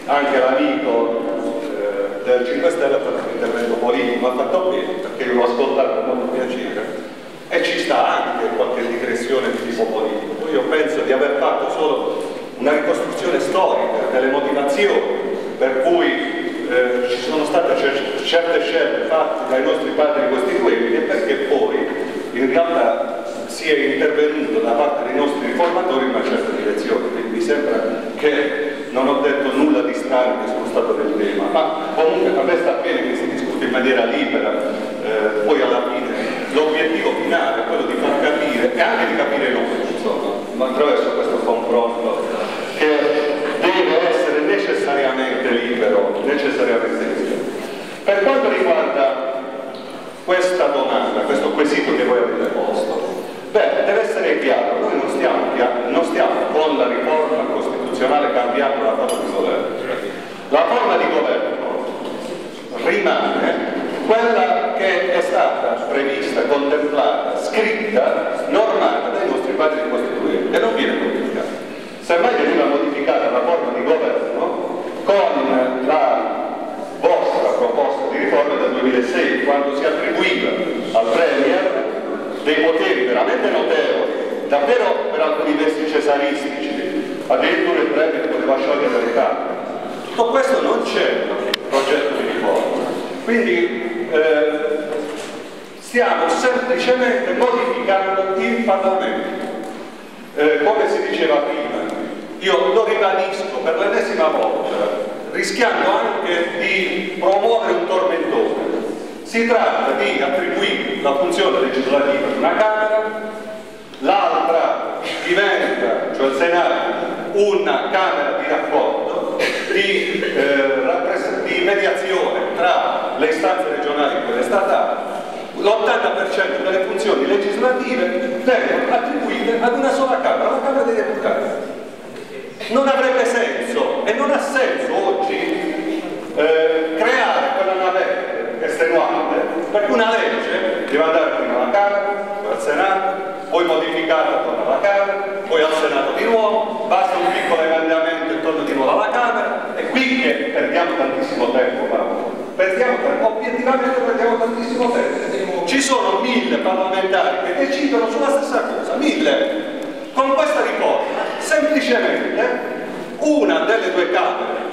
anche l'amico del 5 Stelle ha fatto un intervento politico, ha fatto bene, perché io l'ho ascoltato con molto piacere, e ci sta anche qualche digressione di tipo politico. Io penso di aver fatto solo una ricostruzione storica delle motivazioni per cui ci sono state certe scelte fatte dai nostri padri costituenti, e perché poi in realtà si è intervenuto da parte dei nostri riformatori in una certa direzione. Quindi mi sembra che non ho detto nulla di strano sullo stato del tema, ma comunque a me sta bene che si discute in maniera libera. Poi alla fine l'obiettivo finale è quello di far capire e anche di capire noi, insomma, ma attraverso questo confronto che deve essere necessariamente libero, necessariamente libero. Per quanto riguarda questa domanda, questo quesito che voi avete posto, deve essere chiaro, noi non stiamo con la riforma costituzionale cambiando la forma di governo. La forma di governo rimane quella che è stata prevista, contemplata, scritta, normata dai nostri padri costituenti, e non viene modificata. Semmai veniva modificata la forma di governo con la vostra proposta di riforma del 2006, quando si attribuiva al Premier dei poteri veramente notevoli, davvero per alcuni versi cesaristici, addirittura il Premier poteva sciogliere le Camere. Tutto questo non c'è nel progetto di riforma, quindi stiamo semplicemente modificando il Parlamento. Come si diceva prima, io lo ribadisco per l'ennesima volta, rischiando anche di promuovere un tormentone. Si tratta di attribuire la funzione legislativa ad una Camera, l'altra diventa, cioè il Senato, una Camera di raccordo, di mediazione tra le istanze regionali e quelle statali. L'80% delle funzioni legislative vengono attribuite ad una sola Camera, la Camera dei Deputati. Non avrebbe senso, e non ha senso oggi, creare quella navetta estenuante, perché una legge deve andare prima alla Camera, poi al Senato, poi modificata torna alla Camera, poi al Senato di nuovo, basta un piccolo emendamento e torna di nuovo alla Camera. È qui che perdiamo tantissimo tempo, obiettivamente perdiamo tantissimo tempo. Ci sono 1000 parlamentari che decidono sulla stessa cosa, 1000. Con questa riforma semplicemente una delle due Camere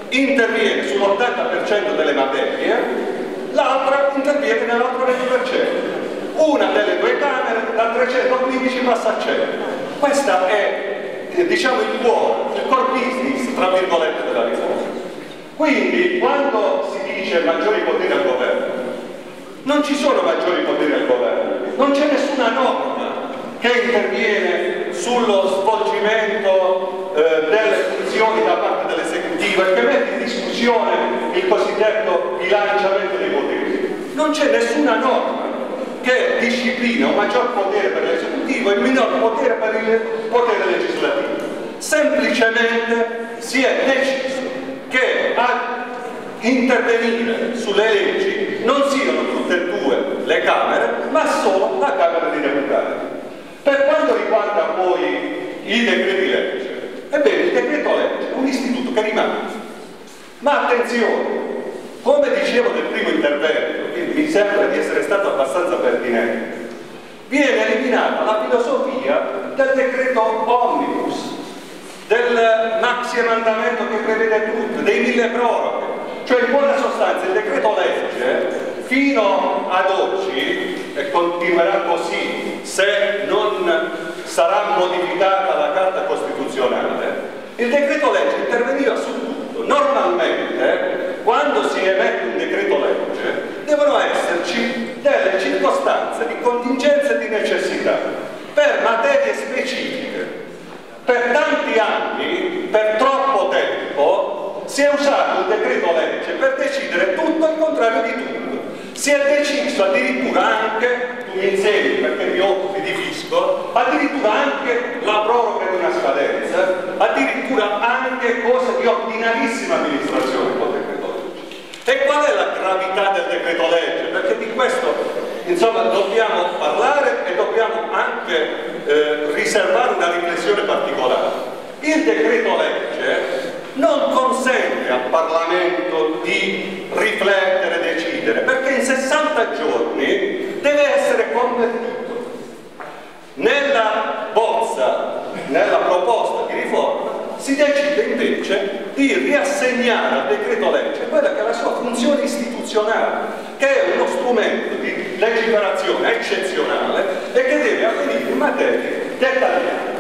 interviene sull'80% delle materie, l'altra interviene nell'altro 20%. Una delle due Camere da 315 passa a 100. Questa è, diciamo, il core business, tra virgolette, della riforma. Quindi quando si dice maggiori poteri al governo, non ci sono maggiori poteri al governo, non c'è nessuna norma che interviene sullo svolgimento delle funzioni da parte dell'esecutivo e che mette in discussione il cosiddetto bilanciamento dei poteri. Non c'è nessuna norma che disciplina un maggior potere per l'esecutivo e un minor potere per il potere legislativo. Semplicemente si è deciso che a intervenire sulle leggi non siano tutte e due le Camere, ma solo la Camera dei Deputati. Per quanto riguarda poi i decreti legge, ebbene, il decreto legge è un istituto che rimane. Ma attenzione, come dicevo nel primo intervento, quindi mi sembra di essere stato abbastanza pertinente, viene eliminata la filosofia del decreto omnibus, del maxi emendamento che prevede tutto, dei 1000 proroghe. Cioè, in buona sostanza, il decreto legge fino ad oggi, e continuerà così se non sarà modificata la Carta Costituzionale, il decreto legge interveniva su tutto. Normalmente, quando si emette un decreto legge, devono esserci delle circostanze di contingenza e di necessità per materie specifiche. Per tanti anni, per troppo tempo, si è usato il decreto legge per decidere tutto il contrario di tutto. Si è deciso addirittura anche, tu mi insegni perché mi occupi di fisco, addirittura anche la proroga di una scadenza, addirittura anche cose di ordinarissima amministrazione con il decreto legge. E qual è la gravità del decreto legge? Perché di questo, insomma, dobbiamo parlare e dobbiamo anche riservare una riflessione particolare. Il decreto legge non consente di riflettere, decidere, perché in 60 giorni deve essere convertito. Nella bozza, nella proposta di riforma, si decide invece di riassegnare al decreto legge quella che è la sua funzione istituzionale, che è uno strumento di legiferazione eccezionale e che deve avvenire in materie dettagliate.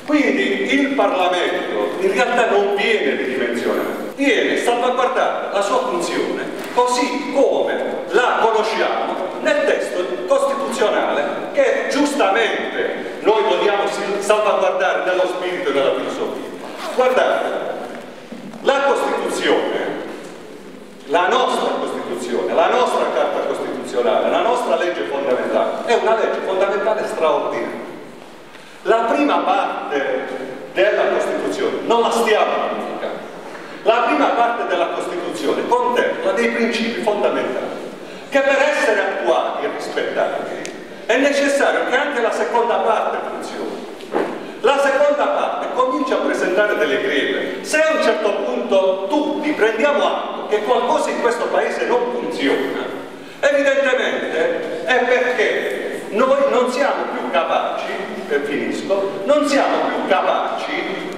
Quindi il Parlamento in realtà non viene ridimensionato, viene salvaguardata la sua funzione così come la conosciamo nel testo costituzionale che giustamente noi vogliamo salvaguardare nello spirito e nella filosofia. Guardate, la Costituzione, la nostra Costituzione, la nostra Carta Costituzionale, la nostra legge fondamentale è una legge fondamentale straordinaria. La prima parte della Costituzione non la stiamo modificando. La prima parte della Costituzione contempla dei principi fondamentali che per essere attuati e rispettati è necessario che anche la seconda parte funzioni. La seconda parte comincia a presentare delle greve. Se a un certo punto tutti prendiamo atto che qualcosa in questo paese non funziona, evidentemente è perché noi non siamo più capaci, non siamo più capaci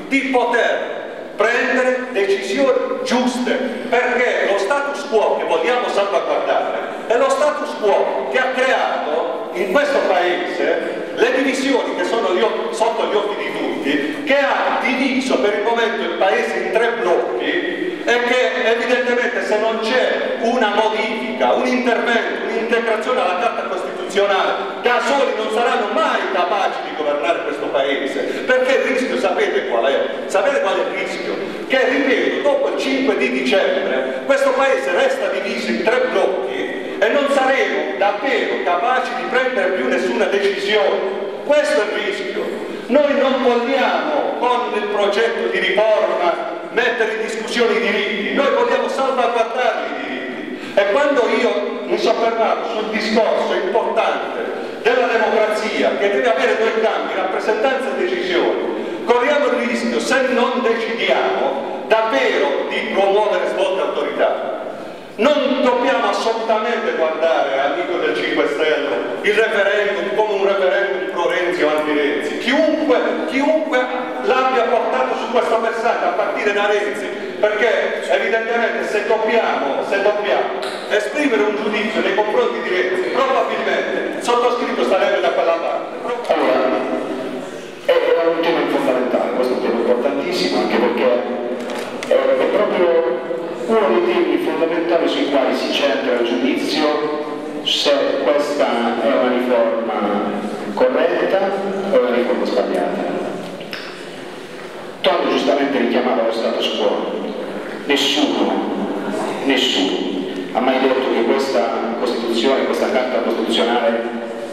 di poter prendere decisioni giuste, perché lo status quo che vogliamo salvaguardare è lo status quo che ha creato in questo paese le divisioni che sono sotto gli occhi di tutti, che ha diviso per il momento il paese in 3 blocchi e che evidentemente se non c'è una modifica, un intervento, un'integrazione alla Carta Costituzionale, da soli non saranno mai capaci di governare questo paese, perché il rischio sapete qual è? Sapete qual è il rischio? Che, ripeto, dopo il 5 di dicembre questo paese resta diviso in 3 blocchi e non saremo davvero capaci di prendere più nessuna decisione. Questo è il rischio. Noi non vogliamo con il progetto di riforma mettere in discussione i diritti, noi vogliamo salvaguardare i diritti. E quando io mi soffermavo sul discorso importante della democrazia, che deve avere 2 campi, rappresentanza e decisione, corriamo il rischio, se non decidiamo, davvero di promuovere svolte autorità. Non dobbiamo assolutamente guardare, amico del 5 Stelle, il referendum come un referendum pro Renzi o anti-Renzi. Chiunque l'abbia portato su questo versante, a partire da Renzi, perché evidentemente se dobbiamo esprimere un giudizio nei confronti di Renzi, probabilmente sottoscritto sarebbe da quella parte. Allora, è un tema fondamentale, questo è un tema importantissimo, anche perché è proprio uno dei temi fondamentali sui quali si centra il giudizio se questa è una riforma corretta o una riforma sbagliata. Tonio giustamente richiamava lo status quo. Nessuno ha mai detto che questa Costituzione, questa Carta Costituzionale,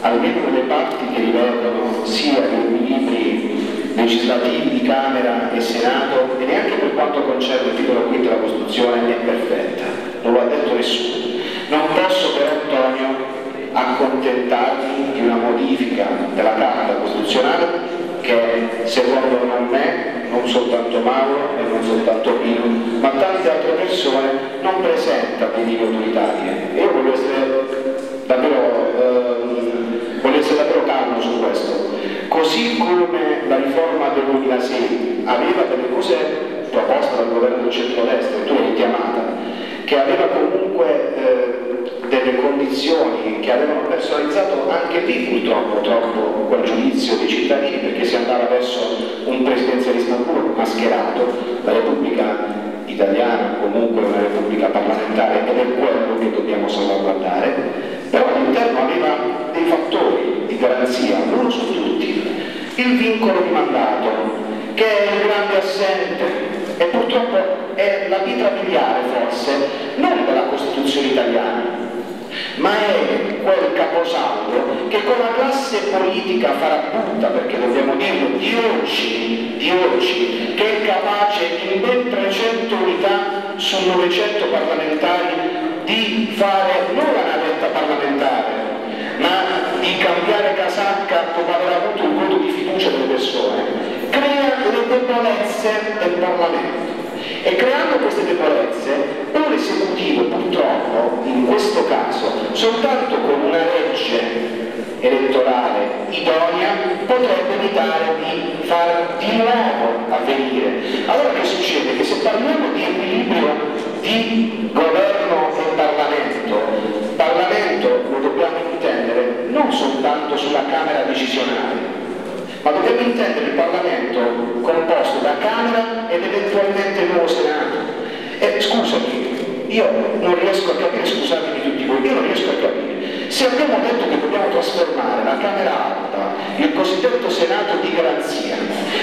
almeno nelle parti che rivedono sia gli equilibri legislativi di Camera e Senato e neanche per quanto concerne il titolo V della Costituzione è perfetta, non lo ha detto nessuno. Non posso però, Antonio, accontentarmi di una modifica della Carta Costituzionale che, secondo me, non soltanto Mauro e non soltanto Pino, ma tante altre persone, non presenta derive autoritarie. E io voglio essere davvero calmo su questo. Così come la riforma del 2006 aveva delle cose proposte dal governo del centrodestra, e tu l'hai chiamata, che aveva comunque delle condizioni che avevano personalizzato anche lì purtroppo troppo quel giudizio dei cittadini, perché si andava verso un presidenzialismo puro, mascherato. La Repubblica italiana comunque è una repubblica parlamentare ed è quello che dobbiamo salvaguardare, però all'interno aveva dei fattori di garanzia, uno su tutti, il vincolo di mandato, che è il grande assente e purtroppo è la pietra miliare forse non della Costituzione italiana, ma è quel caposaldo che con la classe politica farabutta, perché dobbiamo dirlo, di oggi, che è capace in ben 300 unità su 900 parlamentari di fare non la navetta parlamentare, ma di cambiare casacca dopo aver avuto un voto di fiducia delle persone, crea le debolezze del Parlamento. E creando queste debolezze, pone si l'esecutivo purtroppo in questo caso soltanto con una legge elettorale idonea potrebbe evitare di far di nuovo avvenire. Allora che succede? Che se parliamo di equilibrio di governo e Parlamento lo dobbiamo intendere non soltanto sulla Camera decisionale, ma dobbiamo intendere il Parlamento composto da Camera ed eventualmente nuovo Senato. E scusami, io non riesco a capire, scusatemi tutti voi, io non riesco a capire. Se abbiamo detto che dobbiamo trasformare la Camera Alta, il cosiddetto Senato di garanzia,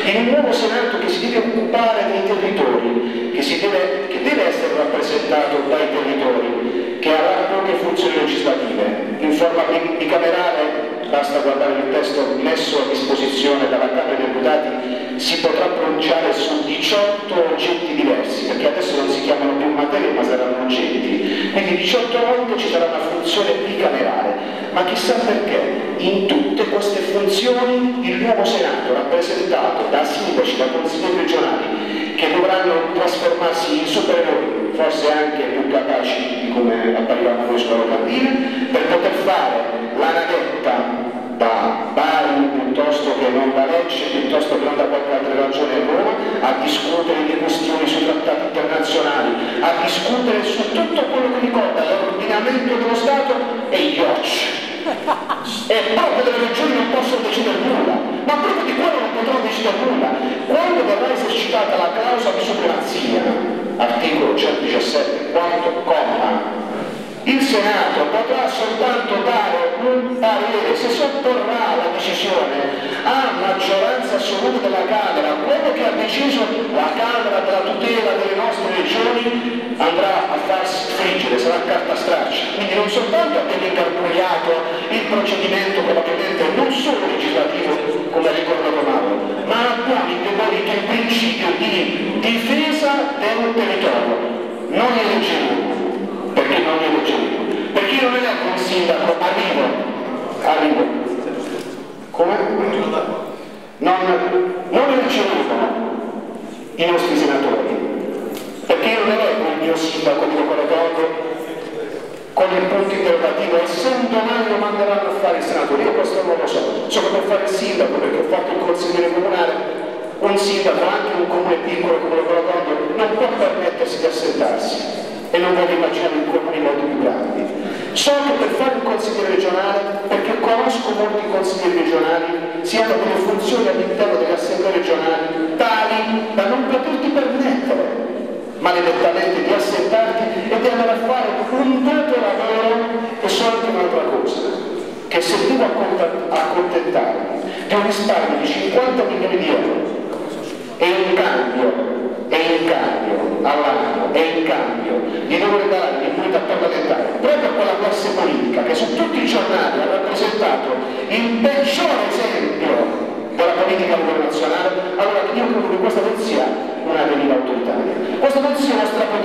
in un nuovo Senato che si deve occupare dei territori, che deve essere rappresentato dai territori, che avrà poche funzioni legislative, in forma bicamerale, basta guardare il testo messo a disposizione dalla Camera dei Deputati, si potrà pronunciare su 18 oggetti diversi, perché adesso non si chiamano più materie ma saranno oggetti, quindi 18 volte ci sarà una funzione bicamerale, ma chissà perché in tutte queste funzioni il nuovo Senato rappresentato da sindaci, da consiglieri regionali che dovranno trasformarsi in superiori, forse anche più capaci di come apparivamo noi sulla locandina, per poter fare la navetta da Bari piuttosto che non da Lecce, piuttosto che non da qualche altra ragione a Roma, a discutere di questioni sui trattati internazionali, a discutere su tutto quello che ricorda l'ordinamento dello Stato e gli occhi. E proprio delle regioni non possono decidere nulla, ma proprio di quello non potranno decidere nulla. Quando verrà esercitata la clausola di supremazia, articolo 117, quarto comma, il Senato potrà soltanto dare un parere se sottorrà la decisione a maggioranza assoluta della Camera. Quello che ha deciso la Camera della tutela delle nostre regioni andrà a farsi friggere, sarà carta straccia. Quindi non soltanto abbiamo ingarbugliato il procedimento probabilmente non solo legislativo, come ha ricordato Mauro, ma abbiamo indebolito il principio di difesa del territorio. Non eleggeremo. Perché non è legittimo? Perché io non eleggo un sindaco, arrivo. Come? Non eleggeremo i nostri senatori, perché io non eleggo il mio sindaco di Coracoto con il punto interrogativo e se un domani lo manderanno a fare il senatore, io questo non lo so. So che per fare il sindaco, perché ho fatto il consigliere comunale, un sindaco, anche in un comune piccolo come Coracoto, non può permettersi di assentarsi. E non voglio immaginare in comuni molto più grandi. So che per fare un consigliere regionale, perché conosco molti consiglieri regionali, si hanno delle funzioni all'interno delle assemblee regionali tali da non poterti permettere maledettamente di assentarti e di andare a fare un doppio lavoro e so anche un'altra cosa, che se devo accontentarmi di un risparmio di 50 milioni di euro e in cambio all'anno e in cambio di dover dare l'immunità parlamentare proprio a quella classe politica che su tutti i giornali ha rappresentato il peggiore esempio della politica a livello nazionale, allora io credo che questa non sia una deriva autoritaria, questa non sia una strategia